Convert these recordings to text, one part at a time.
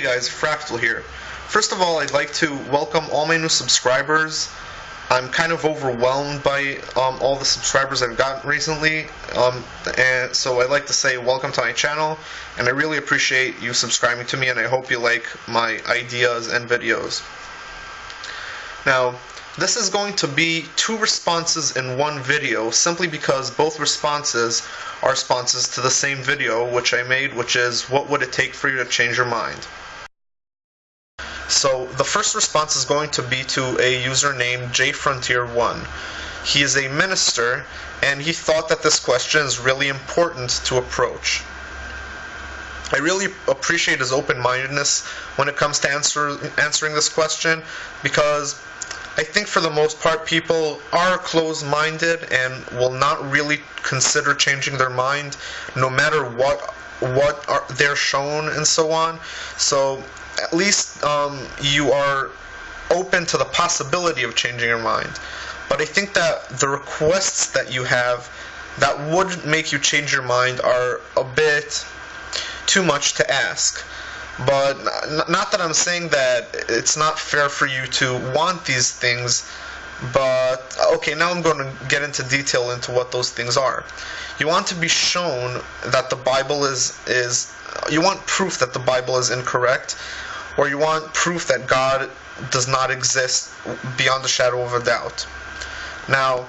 Hey guys, Fractal here. First of all, I'd like to welcome all my new subscribers. I'm kind of overwhelmed by all the subscribers I've gotten recently, and so I'd like to say welcome to my channel, and I really appreciate you subscribing to me, and I hope you like my ideas and videos. Now, this is going to be 2 responses in one video, simply because both responses are responses to the same video which I made, which is what would it take for you to change your mind. So the first response is going to be to a user named Jfrontier1. He is a minister, and he thought that this question is really important to approach. I really appreciate his open-mindedness when it comes to answering this question, because I think for the most part people are closed-minded and will not really consider changing their mind no matter what they're shown and so on. So at least you are open to the possibility of changing your mind. But I think that the requests that you have that would make you change your mind are a bit too much to ask. But not that I'm saying that it's not fair for you to want these things, but okay, now I'm going to get into detail into what those things are. You want to be shown that the Bible you want proof that the Bible is incorrect, or you want proof that God does not exist beyond the shadow of a doubt. Now,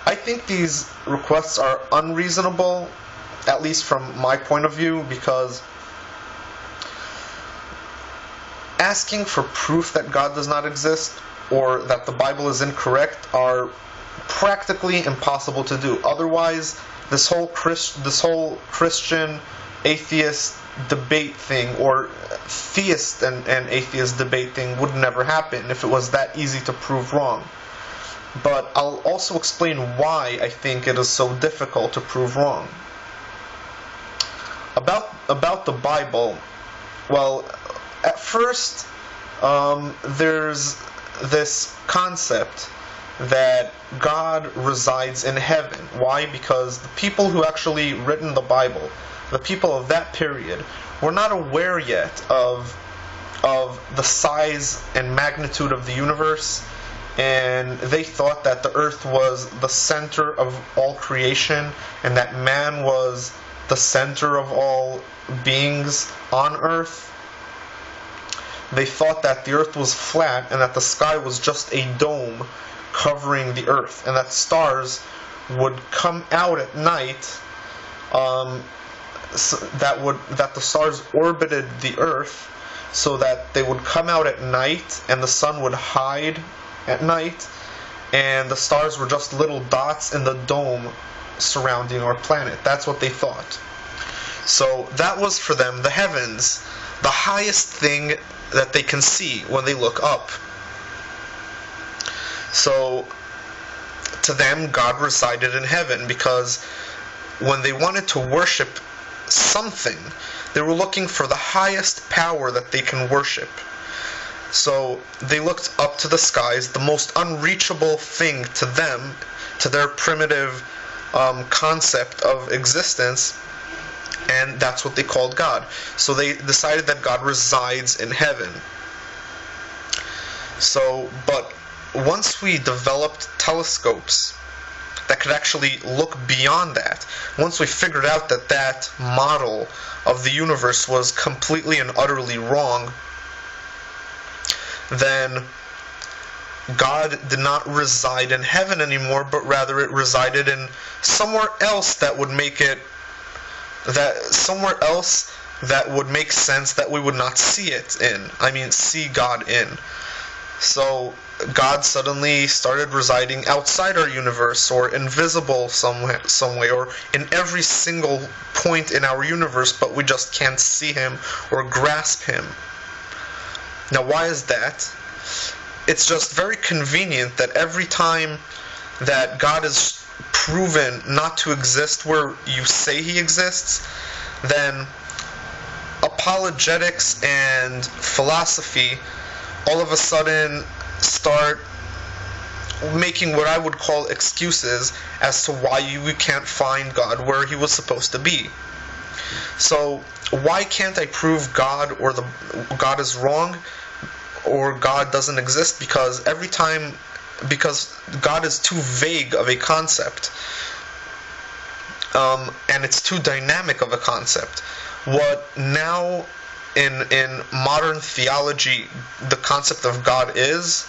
I think these requests are unreasonable, at least from my point of view, because asking for proof that God does not exist or that the Bible is incorrect are practically impossible to do. Otherwise, this whole Christian atheist debate thing, or theist and atheist debate thing, would never happen if it was that easy to prove wrong. But I'll also explain why I think it is so difficult to prove wrong. About the Bible, well, at first, there's this concept that God resides in heaven. Why? Because the people who actually written the Bible, the people of that period, were not aware yet of the size and magnitude of the universe, and they thought that the earth was the center of all creation, and that man was the center of all beings on earth. They thought that the earth was flat and that the sky was just a dome covering the earth, and that stars would come out at night, that the stars orbited the earth, so that they would come out at night and the sun would hide at night, and the stars were just little dots in the dome surrounding our planet. That's what they thought. So that was for them the heavens, the highest thing that they can see when they look up. So to them, God resided in heaven, because when they wanted to worship something, they were looking for the highest power that they can worship. So they looked up to the skies, the most unreachable thing to them, to their primitive concept of existence, and that's what they called God. So they decided that God resides in heaven. So, but once we developed telescopes that could actually look beyond that, once we figured out that that model of the universe was completely and utterly wrong, then God did not reside in heaven anymore, but rather it resided in somewhere else that would make it that would make sense that we would not see it in. I mean, see God in. So God suddenly started residing outside our universe, or invisible some way, or in every single point in our universe, but we just can't see him or grasp him. Now, why is that? It's just very convenient that every time that God is proven not to exist where you say he exists, then apologetics and philosophy all of a sudden start making what I would call excuses as to why we can't find God where he was supposed to be. So why can't I prove God God is wrong or God doesn't exist? Because God is too vague of a concept, and it's too dynamic of a concept. What now in modern theology the concept of God is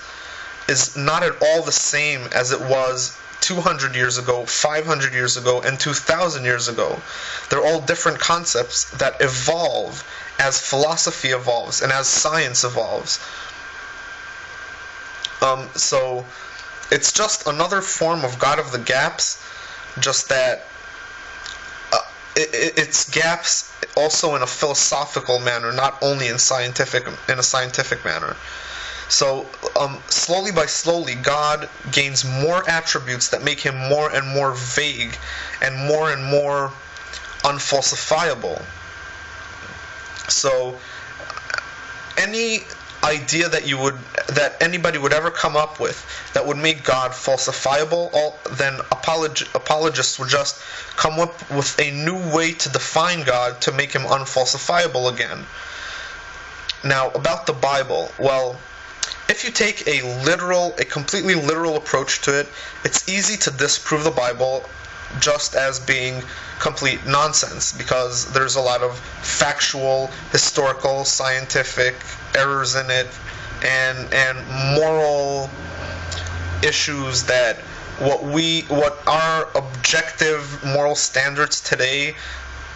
not at all the same as it was 200 years ago, 500 years ago, and 2,000 years ago. They're all different concepts that evolve as philosophy evolves and as science evolves. So it's just another form of God of the gaps, just that it's gaps also in a philosophical manner, not only in a scientific manner. So slowly by slowly, God gains more attributes that make him more and more vague and more unfalsifiable. So any idea that anybody would ever come up with that would make God falsifiable, then apologists would just come up with a new way to define God to make him unfalsifiable again. Now, about the Bible, well, if you take a completely literal approach to it, it's easy to disprove the Bible just as being complete nonsense, because there's a lot of factual, historical, scientific errors in it, and moral issues that what our objective moral standards today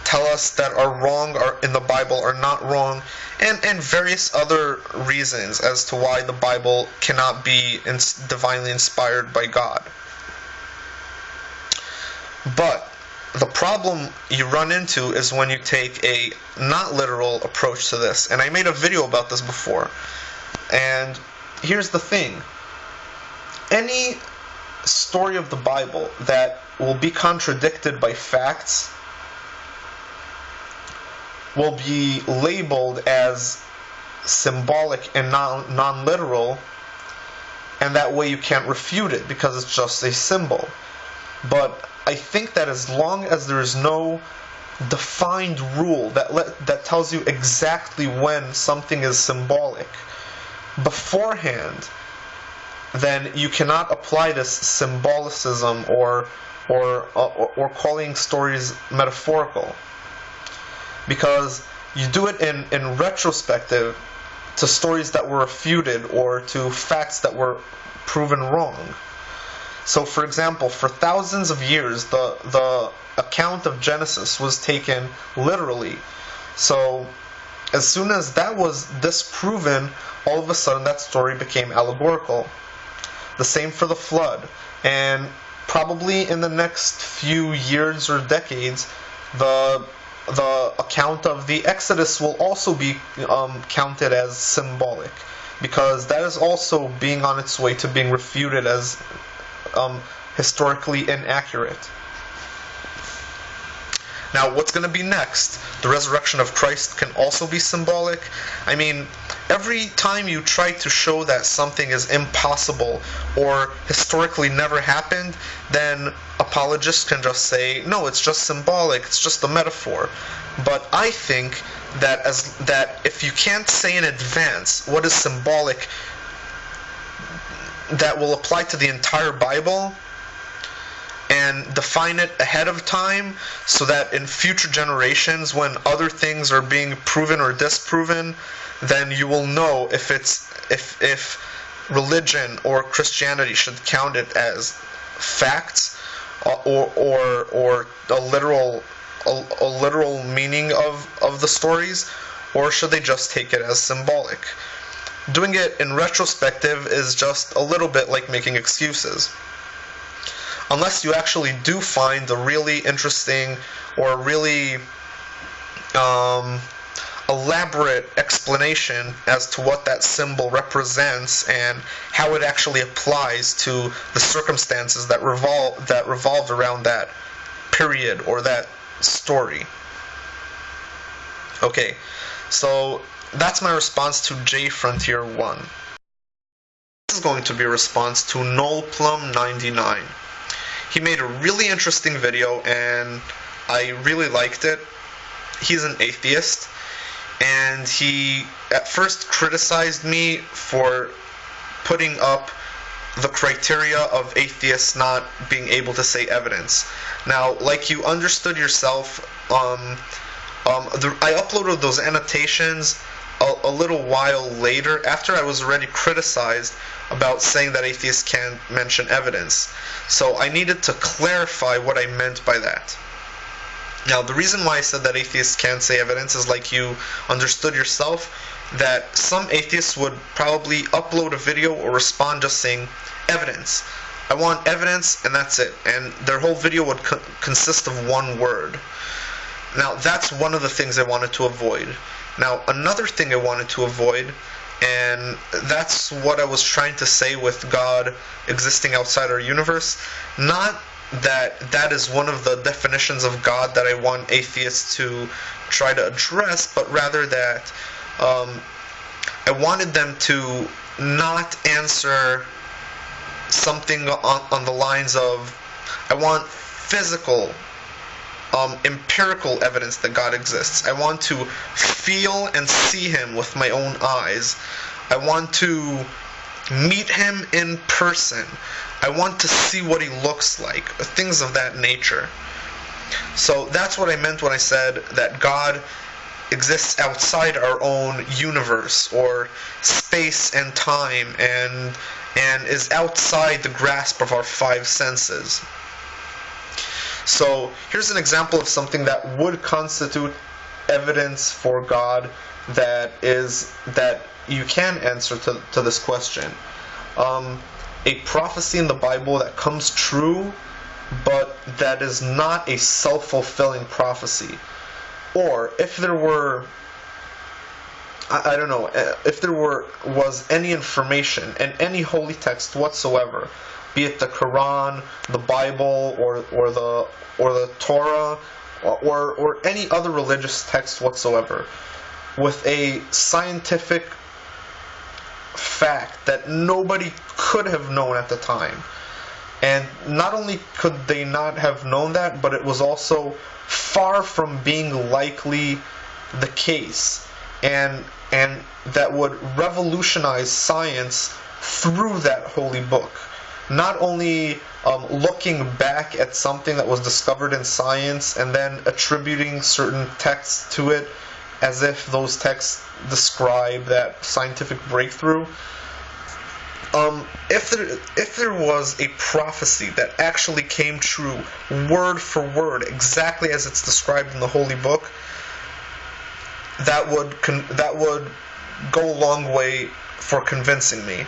tell us that are wrong in the Bible are not wrong, and various other reasons as to why the Bible cannot be divinely inspired by God. But the problem you run into is when you take a not literal approach to this. And I made a video about this before. And here's the thing. Any story of the Bible that will be contradicted by facts will be labeled as symbolic and non-literal, and that way you can't refute it because it's just a symbol. But I think that as long as there is no defined rule that tells you exactly when something is symbolic beforehand, then you cannot apply this symbolicism or calling stories metaphorical, because you do it in retrospective to stories that were refuted or to facts that were proven wrong. So, for example, for thousands of years, the account of Genesis was taken literally. So, as soon as that was disproven, all of a sudden that story became allegorical. The same for the flood. And probably in the next few years or decades, the account of the Exodus will also be counted as symbolic, because that is also being on its way to being refuted as historically inaccurate. Now, what's going to be next? The resurrection of Christ can also be symbolic. I mean, every time you try to show that something is impossible or historically never happened, then apologists can just say, no, it's just symbolic, it's just a metaphor. But I think that if you can't say in advance what is symbolic that will apply to the entire Bible, and define it ahead of time so that in future generations, when other things are being proven or disproven, then you will know if religion or Christianity should count it as facts or a literal meaning of the stories, or should they just take it as symbolic. Doing it in retrospective is just a little bit like making excuses. Unless you actually do find a really interesting or really elaborate explanation as to what that symbol represents and how it actually applies to the circumstances that revolved around that period or that story. Okay, so that's my response to Jfrontier1. This is going to be a response to Noelplum99. He made a really interesting video and I really liked it. he's an atheist, and he at first criticized me for putting up the criteria of atheists not being able to say evidence. Now, like you understood yourself, I uploaded those annotations a little while later, after I was already criticized about saying that atheists can't mention evidence. So I needed to clarify what I meant by that. Now, the reason why I said that atheists can't say evidence is, like you understood yourself, that some atheists would probably upload a video or respond just saying evidence. I want evidence, and that's it. And their whole video would consist of one word. Now, that's one of the things I wanted to avoid. Now, another thing I wanted to avoid, and that's what I was trying to say with God existing outside our universe, not that that is one of the definitions of God that I want atheists to try to address, but rather that I wanted them to not answer something on the lines of, I want physical, empirical evidence that God exists. I want to feel and see him with my own eyes. I want to meet him in person. I want to see what he looks like. Things of that nature. So that's what I meant when I said that God exists outside our own universe, or space and time, and is outside the grasp of our five senses. So here's an example of something that would constitute evidence for God that you can answer to this question. A prophecy in the Bible that comes true, but that is not a self-fulfilling prophecy. Or if there were, I don't know, if there was any information in any holy text whatsoever, be it the Quran, the Bible, or the Torah, or any other religious text whatsoever, with a scientific fact that nobody could have known at the time. And not only could they not have known that, but it was also far from being likely the case. And that would revolutionize science through that holy book. Not only looking back at something that was discovered in science and then attributing certain texts to it as if those texts describe that scientific breakthrough. If there was a prophecy that actually came true, word for word, exactly as it's described in the holy book, that would go a long way for convincing me.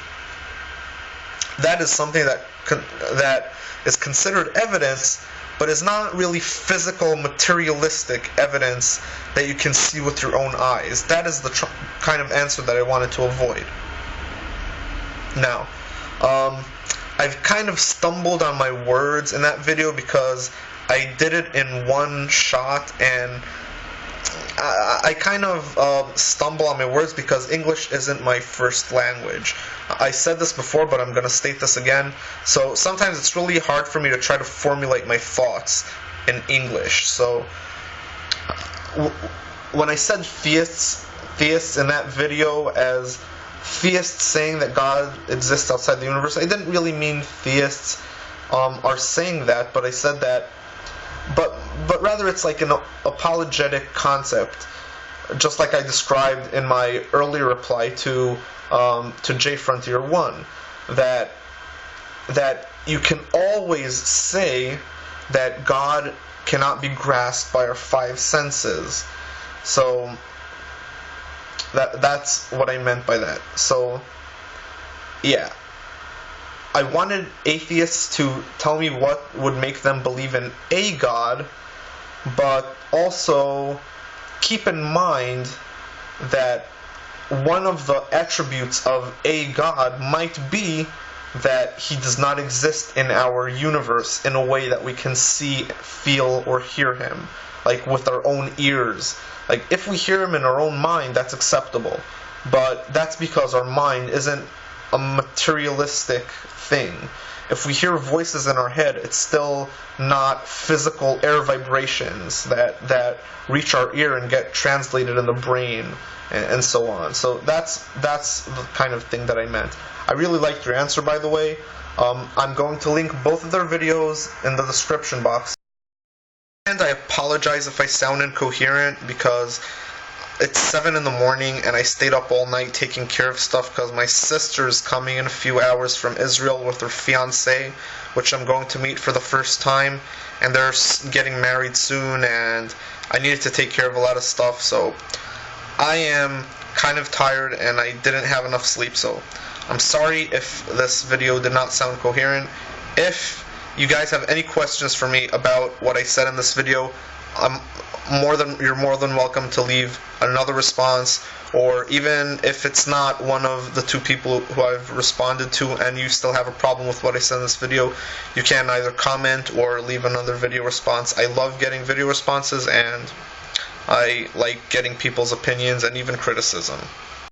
That is something that is considered evidence, but is not really physical, materialistic evidence that you can see with your own eyes. That is the kind of answer that I wanted to avoid. Now, I've kind of stumbled on my words in that video because I did it in one shot, and I kind of stumble on my words because English isn't my first language. I said this before, but I'm going to state this again. So sometimes it's really hard for me to try to formulate my thoughts in English. So when I said theists in that video as theists saying that God exists outside the universe, I didn't really mean theists are saying that, but I said that, but rather it's like an apologetic concept, just like I described in my earlier reply to Jfrontier1, that you can always say that God cannot be grasped by our five senses. So that's what I meant by that. So yeah, I wanted atheists to tell me what would make them believe in a God, but also keep in mind that one of the attributes of a God might be that he does not exist in our universe in a way that we can see, feel, or hear him, like with our own ears. Like, if we hear him in our own mind, that's acceptable, but that's because our mind isn't a materialistic thing. if we hear voices in our head, it's still not physical air vibrations that reach our ear and get translated in the brain and so on. So that's the kind of thing that I meant. I really liked your answer, by the way. I'm going to link both of their videos in the description box. And I apologize if I sound incoherent because it's 7 in the morning and I stayed up all night taking care of stuff because my sister's coming in a few hours from Israel with her fiancé, which I'm going to meet for the first time, and they're getting married soon, and I needed to take care of a lot of stuff, so I am kind of tired and I didn't have enough sleep, so I'm sorry if this video did not sound coherent. If you guys have any questions for me about what I said in this video, you're more than welcome to leave another response, or even if it's not one of the two people who I've responded to and you still have a problem with what I said in this video, you can either comment or leave another video response. I love getting video responses and I like getting people's opinions and even criticism.